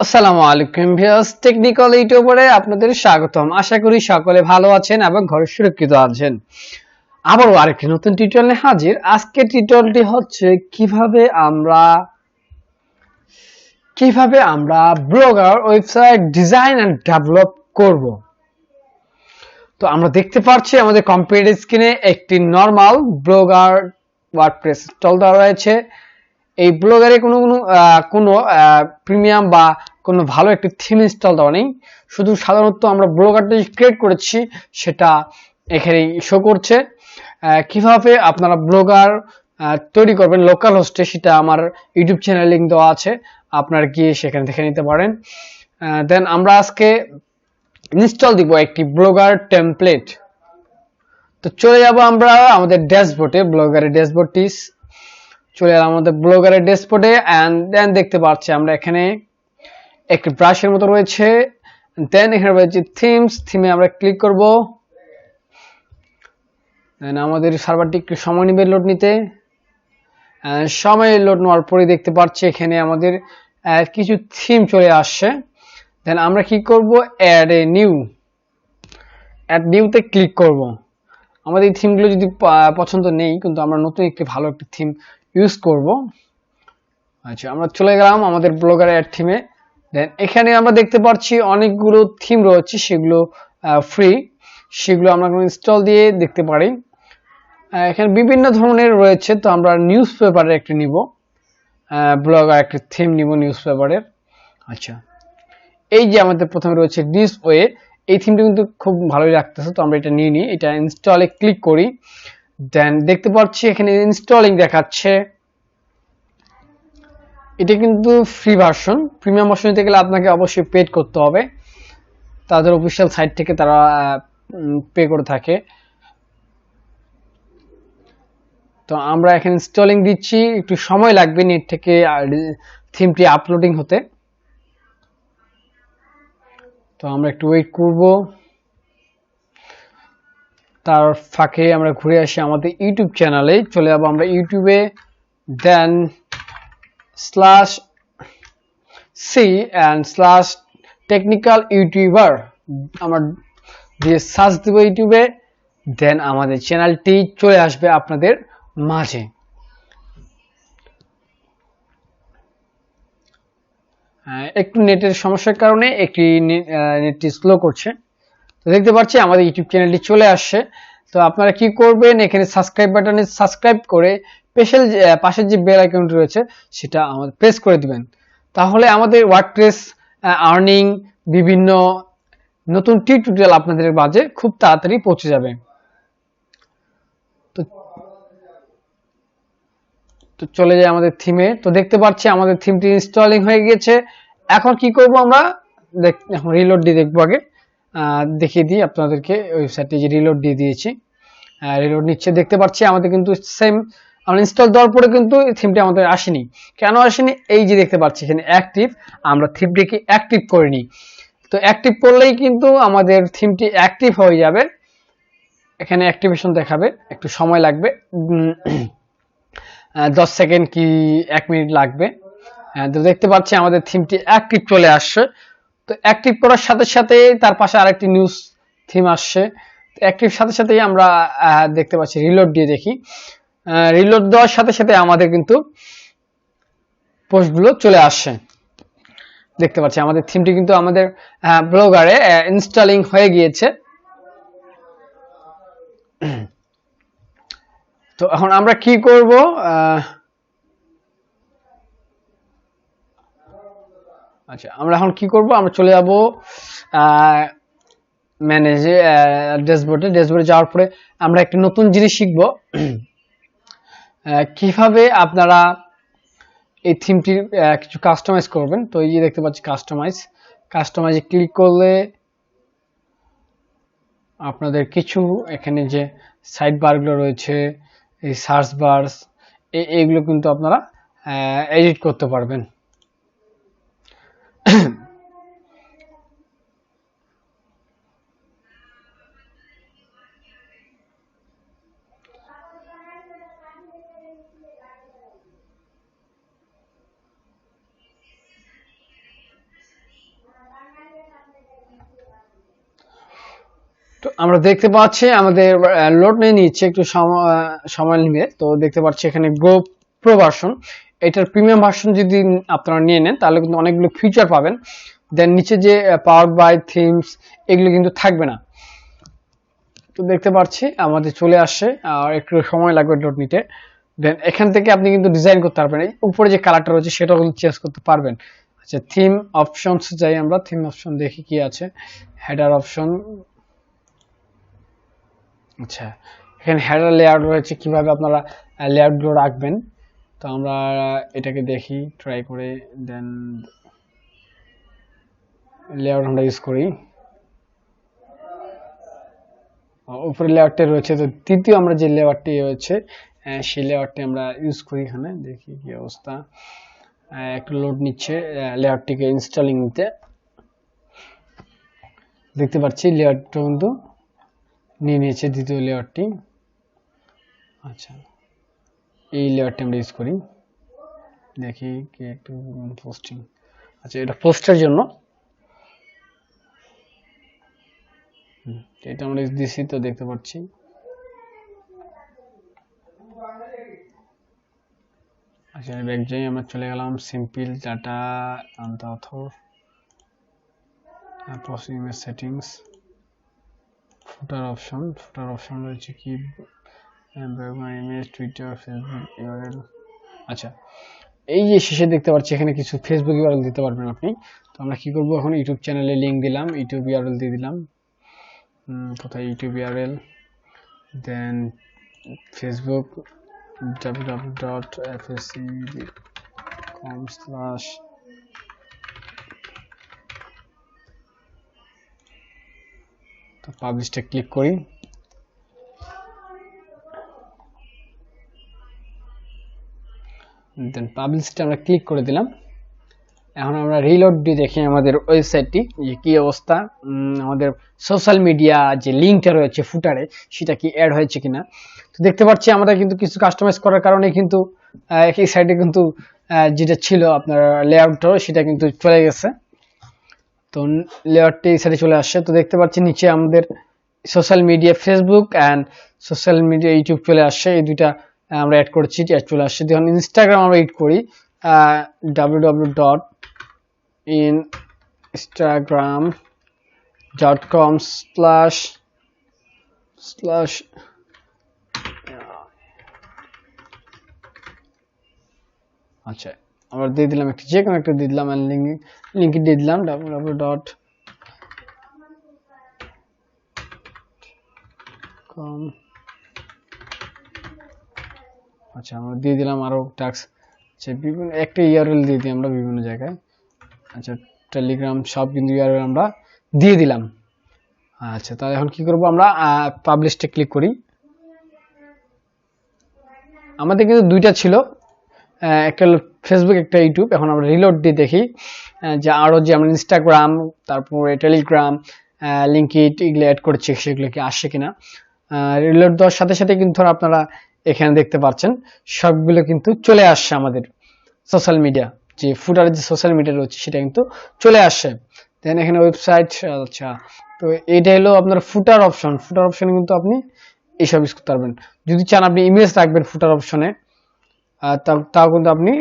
আসসালামু আলাইকুম viewers, technical ইউটিউবারে আপনাদের স্বাগতম। আশা করি সকলে ভালো আছেন এবং ঘরে সুরক্ষিত আছেন। আবারও আরেকটি নতুন টিউটোরিয়াল নিয়ে হাজির। আজকের টিউটোরিয়ালটি হচ্ছে কিভাবে আমরা blogger website design and develop করব। তো আমরা দেখতে পাচ্ছি আমাদের কম্পিউটার স্ক্রিনে একটি নরমাল ব্লগার ওয়ার্ডপ্রেস ইনস্টল দেওয়া রয়েছে। এই ব্লগারে কোনো প্রিমিয়াম বা কোনো ভালো একটি থিম ইনস্টল দেওয়া নেই। শুধু সাধারণত আমরা ব্লগারটি ক্রিয়েট করেছি সেটা এখানে শো করছে। কিভাবে আপনারা ব্লগার তৈরি করবেন লোকাল হোস্টে সেটা আমার ইউটিউব চ্যানেল লিংক দেওয়া আছে, আপনারা গিয়ে সেখানে দেখে নিতে পারেন। দেন আমরা আজকে ইনস্টল দিব একটি ব্লগার টেমপ্লেট। তো চলে যাব আমরা আমাদের ড্যাশবোর্ডে, ব্লগারের ড্যাশবোর্ডটি চলে এলাম আমাদের ব্লগারের ড্যাশবোর্ডে। এন্ড দেন দেখতে পাচ্ছি আমরা এখানে একটি ব্রাশের মতো রয়েছে। দেন এখানে রয়েছে থিমে আমরা ক্লিক করব। দেন আমাদের সার্ভারটি একটু সময় নেবে লোড নিতে। সময় লোড নেওয়ার পরে দেখতে পাচ্ছি এখানে আমাদের কিছু থিম চলে আসছে। দেন আমরা কি করব, অ্যাড নিউতে ক্লিক করব। আমাদের এই থিমগুলো যদি পছন্দ নেই, কিন্তু আমরা নতুন একটি ভালো একটি থিম ইউজ করব। আচ্ছা, আমরা চলে গেলাম আমাদের ব্লগার অ্যাড থিমে। দেন এখানে আমরা দেখতে পাচ্ছি অনেকগুলো থিম রয়েছে, সেগুলো ফ্রি, সেগুলো আমরা ইনস্টল দিয়ে দেখতে পারি। এখানে বিভিন্ন ধরনের রয়েছে। তো আমরা নিউজ পেপারের একটি নিব, ব্লগার একটি থিম নিব নিউজ পেপারের। আচ্ছা, এই যে আমাদের প্রথমে রয়েছে দিস ওয়ে, এই থিমটা কিন্তু খুব ভালোই লাগতেছে। তো আমরা এটা নিয়ে নিই, এটা ইনস্টলে ক্লিক করি। দেন দেখতে পাচ্ছি এখানে ইনস্টলিং দেখাচ্ছে। এটা কিন্তু ফ্রি ভার্সন। প্রিমিয়াম ভার্সন নিতে গেলে আপনাকে অবশ্যই পেড করতে হবে, তাদের অফিসিয়াল সাইট থেকে তারা পে করে থাকে। তো আমরা এখানে ইনস্টলিং দিচ্ছি, একটু সময় লাগবে নেট থেকে থিমটি আপলোডিং হতে। তো আমরা একটু ওয়েট করব। তার ফাঁকে আমরা ঘুরে আসি আমাদের ইউটিউব চ্যানেলে, চলে যাবো আমরা ইউটিউবে। দেন /c/টেকনিক্যাল ইউটিউবার আমরা দিয়ে সার্চ দিব ইউটিউবে। দেন আমাদের চ্যানেলটি চলে আসবে আপনাদের মাঝে। একটু নেটের সমস্যার কারণে নেটটি স্লো করছে। তো দেখতে পাচ্ছি আমাদের ইউটিউব চ্যানেলটি চলে আসছে। তো আপনারা কি করবেন, এখানে সাবস্ক্রাইব বাটনে সাবস্ক্রাইব করে পাশের যে বেল আইকনটি রয়েছে সেটা আমাদের প্রেস করে দিবেন। তাহলে আমাদের ওয়ার্ডপ্রেস আর্নিং বিভিন্ন নতুন টিউটোরিয়াল আপনাদের মাঝে খুব তাড়াতাড়ি পৌঁছে যাবে। তো চলে যায় আমাদের থিমে। তো দেখতে পাচ্ছি আমাদের থিমটি ইনস্টলিং হয়ে গিয়েছে। এখন কি করব আমরা, এখন রিলোড দিয়ে দেখবো। আগে দেখিয়ে দিই আপনাদেরকে ওয়েবসাইটে যে রিলোড দিয়ে দিয়েছি, রিলোড নিচ্ছে। দেখতে পাচ্ছি আমাদের কিন্তু সেম, আমরা ইনস্টল দেওয়ার পরে কিন্তু থিমটি আমাদের আসেনি। কেন আসেনি, এই যে দেখতে পাচ্ছি এখানে অ্যাক্টিভ, আমরা থিমটিকে অ্যাক্টিভ করিনি। তো অ্যাক্টিভ করলেই কিন্তু আমাদের থিমটি অ্যাক্টিভ হয়ে যাবে। এখানে অ্যাক্টিভেশন দেখাবে, একটু সময় লাগবে, 10 সেকেন্ড কি 1 মিনিট লাগবে। তো দেখতে পাচ্ছি আমাদের থিমটি অ্যাক্টিভ চলে আসছে। তো অ্যাক্টিভ করার সাথে সাথে তার পাশে আরেকটি নিউজ থিম আসছে। অ্যাক্টিভ সাথে সাথেই আমরা দেখতে পাচ্ছি, রিলোড দিয়ে দেখি। রিলোড দেওয়ার সাথে সাথে আমাদের কিন্তু পোস্টগুলো চলে আসছে। দেখতে পাচ্ছি আমাদের থিমটি কিন্তু আমাদের ব্লগারে ইনস্টলিং হয়ে গিয়েছে। তো এখন আমরা কি করব, আচ্ছা আমরা এখন কি করব, আমরা চলে যাব ম্যানেজে ড্যাশবোর্ডে যাওয়ার পরে আমরা একটা নতুন জিনিস শিখব, কিভাবে আপনারা এই থিমটির কিছু কাস্টমাইজ করবেন। তো এই যে দেখতে পাচ্ছি কাস্টমাইজে ক্লিক করলে আপনাদের কিছু এখানে যে সাইড বারগুলো রয়েছে, এই সার্চ বারস, এইগুলো কিন্তু আপনারা এডিট করতে পারবেন। তো আমরা দেখতে পাচ্ছি আমাদের লোড নিয়ে নিচ্ছে একটু সময় নিবে। তো দেখতে পাচ্ছি এখানে গো প্রো ভার্সন, এটার প্রিমিয়াম ভার্সন যদি আপনারা নিয়ে নেন তাহলে কিন্তু অনেকগুলো ফিচার পাবেন। দেন নিচে যে পাওয়ার বাই থিমস এগুলো কিন্তু থাকবে না। তো দেখতে পাচ্ছি আমাদের চলে আসছে, আর একটু সময় লাগবে লোড নিতে। দেন এখান থেকে আপনি কিন্তু ডিজাইন করতে পারবেন, এই উপরে যে কালারটা রয়েছে সেটাও কিন্তু চেঞ্জ করতে পারবেন। আচ্ছা, থিম অপশনস যাই আমরা, থিম অপশন দেখি কি আছে। হেডার অপশন, আচ্ছা এখানে হেডার লেআউট রয়েছে, কিভাবে আপনারা লেআউট গুলো রাখবেন। তো আমরা এটাকে দেখি ট্রাই করে, দেন লেআউট আমরা ইউজ করি। উপরে লেআউটটা রয়েছে, তো তৃতীয় আমরা যে লেআউটটি রয়েছে সেই লেআউটটি আমরা ইউজ করি। এখানে দেখি কি অবস্থা, একটু লোড নিচ্ছে লেআউটটিকে ইনস্টলিং নিতে। দেখতে পাচ্ছি লেআউটটা কিন্তু নিয়ে নিয়েছে দ্বিতীয় লেআউটটি। আচ্ছা, এই লেআউটটি আমরা ইউজ করি, দেখি কি একটু পোস্টিং। আচ্ছা, এটা পোস্টের জন্য, এটা আমরা দিছি। তো দেখতে পাচ্ছি আচ্ছা, ব্যাক যাই, আমরা চলে গেলাম সিম্পল ডাটা আনতে অথর, তারপর ইমেজ সেটিংস, ফুটার অপশন। ফুটার অপশন রয়েছে কি, ইমেজ, টুইটার, ফেসবুক ইউআরএল। আচ্ছা, এই যে শেষে দেখতে পাচ্ছি এখানে কিছু ফেসবুক ইউআরএল দিতে পারবেন আপনি। তো আমরা কি করব, এখন ইউটিউব চ্যানেলে লিংক দিলাম, ইউটিউব ইউআরএল দিয়ে দিলাম। কোথায় ইউটিউব ইউআরএল, দেন ফেসবুক www.fsc.com/ তো পাবলিশটা ক্লিক করি। দেন পাবলিশটা আমরা ক্লিক করে দিলাম। এখন আমরা রিলোড দিয়ে দেখি আমাদের ওয়েবসাইটটি যে কি অবস্থা। আমাদের সোশ্যাল মিডিয়া যে লিঙ্কটা রয়েছে ফুটারে সেটা কি অ্যাড হয়েছে কিনা। তো দেখতে পাচ্ছি আমরা কিন্তু কিছু কাস্টমাইজ করার কারণে কিন্তু এই সাইডে কিন্তু যেটা ছিল আপনার লেআউটটাও সেটা কিন্তু চলে গেছে। তো লেআউটটি এই সাইডে চলে আসছে। তো দেখতে পাচ্ছি নিচে আমাদের social media Facebook and social media YouTube চলে আসছে, এই দুইটা আমরা অ্যাড করেছি, অ্যাড চলে আসছে। যখন ইনস্টাগ্রাম আমরা এড করি www.instagram.com/ আচ্ছা, আমরা দিয়ে দিলাম একটা, যে কোনো একটা দিয়ে দিলাম, লিঙ্ক দিয়ে দিলাম www.com। আচ্ছা, আমরা দিয়ে দিলাম আরো টাস্ক, আচ্ছা বিভিন্ন একটা ইউআরএল দিয়ে দিই আমরা বিভিন্ন জায়গায়। আচ্ছা, টেলিগ্রাম সব কিন্তু ইউআরএল আমরা দিয়ে দিলাম। আচ্ছা, তাহলে এখন কি করব, আমরা পাবলিশটা ক্লিক করি। আমাদের কিন্তু দুইটা ছিল, একটা হলো ফেসবুক, একটা ইউটিউব। এখন আমরা রিলোড দিয়ে দেখি যে আরো যে আমরা ইনস্টাগ্রাম, তারপরে টেলিগ্রাম, লিঙ্কড এগুলো অ্যাড করেছি সেগুলো কি আসে কিনা। রিলোড দেওয়ার সাথে সাথে কিন্তু আপনারা এখানে দেখতে পাচ্ছেন সবগুলো কিন্তু চলে আসছে আমাদের সোশ্যাল মিডিয়া, যে ফুটারে যে সোশ্যাল মিডিয়া রয়েছে সেটা কিন্তু চলে আসছে। দেন এখানে ওয়েবসাইট। আচ্ছা, তো এইটা হলো আপনার ফুটার অপশন। ফুটার অপশনে কিন্তু আপনি এইসব ইউজ করতে পারবেন। যদি চান আপনি ইমেজ রাখবেন ফুটার অপশনে, তাও কিন্তু আপনি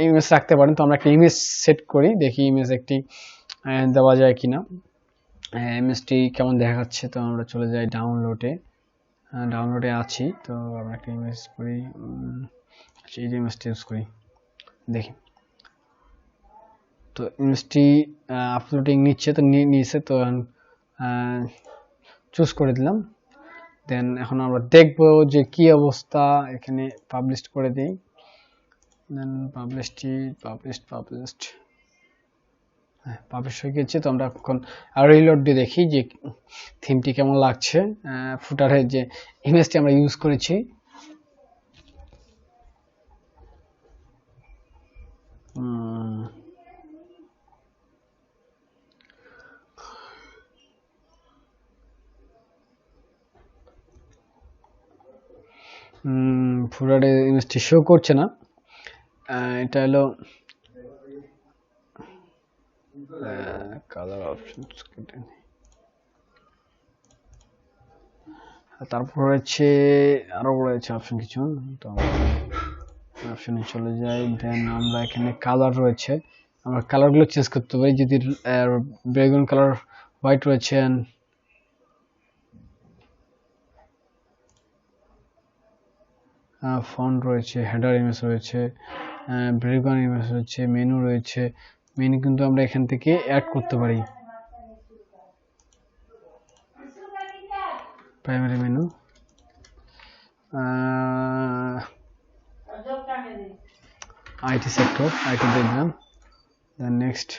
ইমেজ রাখতে পারেন। তো আমরা একটা ইমেজ সেট করি, দেখি ইমেজ একটি দেওয়া যায় কিনা, ইমেজটি কেমন দেখাচ্ছে। তো আমরা চলে যাই ডাউনলোডে, ডাউনলোডে আছি। তো আমরা একটা ইমেজ করি, এই যে ইমেজটি ইউজ করি, দেখি। তো ইমেজটি আপলোডিং নিচ্ছে, তো নিয়েছে, তো চুজ করে দিলাম। দেন এখন আমরা দেখবো যে কি অবস্থা, এখানে পাবলিশ করে দিই। দেন পাবলিশ হয়ে গেছে। তো আমরা এখন রিলোড দিয়ে দেখি যে থিমটি কেমন লাগছে, ফুটারের যে ইমেজটি আমরা ইউজ করেছি। ফুটারে ইমেজটি শো করছে না। এটা হলো কালার অপশনস, তারপর রয়েছে আরো রয়েছে অপশন কিছু, তো অপশনে চলে যাই। দেন আমরা এখানে কালার রয়েছে, আমরা কালারগুলো চেঞ্জ করতে পারি। যদি ব্যাকগ্রাউন্ড কালার হোয়াইট রয়েছে, ফন্ট রয়েছে, হেডার ইমেজ রয়েছে, ব্যাকগ্রাউন্ড ইমেজ রয়েছে, মেনু রয়েছে। মেনু কিন্তু আমরা এখান থেকে অ্যাড করতে পারি। Primary menu, IT sector, IT দেখলাম। Then next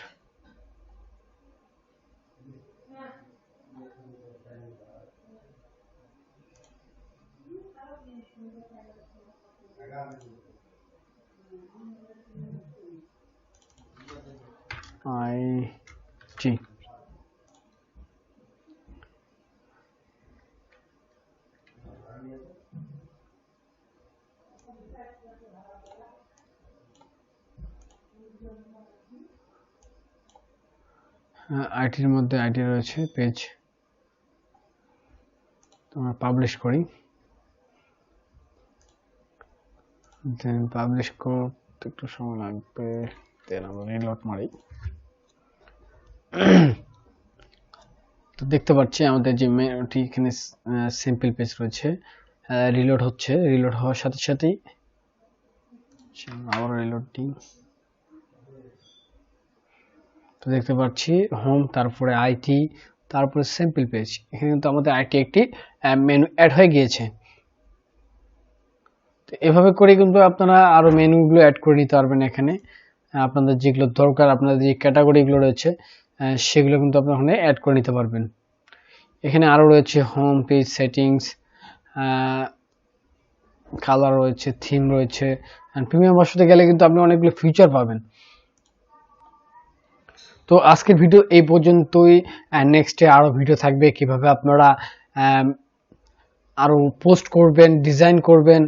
IT. আইটির মধ্যে আইটি রয়েছে পেজ, আমরা পাবলিশ করি। দেন পাবলিশ করতে একটু সময় লাগবে, দেন আমরা রিলোড মারি। তো দেখতে পাচ্ছি আমাদের যে মেনুটি এখানে সিম্পল পেজ রয়েছে, রিলোড হচ্ছে। রিলোড হওয়ার সাথে সাথেই আবার রিলোড দিই। তো দেখতে পাচ্ছি হোম, তারপরে আইটি, তারপরে সিম্পল পেজ। এখানে কিন্তু আমাদের আইটি একটি মেনু অ্যাড হয়ে গিয়েছে। তো এভাবে করে কিন্তু আপনারা আরো মেনুগুলো অ্যাড করে নিতে পারবেন। এখানে আপনাদের যেগুলো দরকার, আপনাদের যে ক্যাটাগরিগুলো রয়েছে সেগুলো কিন্তু আপনারা ওখানে অ্যাড করে নিতে পারবেন। এখানে আরো রয়েছে হোম পেজ সেটিংস, কালার রয়েছে, থিম রয়েছে। প্রিমিয়াম ভার্সনে গেলে কিন্তু আপনি অনেকগুলো ফিচার পাবেন। তো আজকের ভিডিও এই পর্যন্তই। নেক্সটে আরো ভিডিও থাকবে কিভাবে আপনারা আরো পোস্ট করবেন, ডিজাইন করবেন,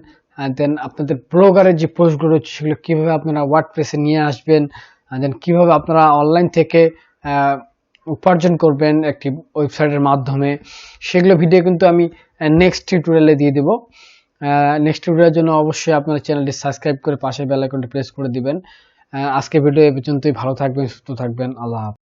দেন আপনাদের ব্লগারের যে পোস্টগুলো রয়েছে সেগুলো কিভাবে আপনারা ওয়ার্ডপ্রেসে নিয়ে আসবেন, দেন কিভাবে আপনারা অনলাইন থেকে উপার্জন করবেন একটি ওয়েবসাইটের মাধ্যমে, সেগুলো ভিডিও কিন্তু আমি নেক্সট টিউটোরিয়ালে দিয়ে দেব। নেক্সট টিউটোরিয়ালের জন্য অবশ্যই আপনার চ্যানেলটি সাবস্ক্রাইব করে পাশে বেল আইকনটি প্রেস করে দিবেন। আজকে ভিডিও এই পর্যন্তই। ভালো থাকবেন, সুস্থ থাকবেন। আল্লাহ হাফেজ।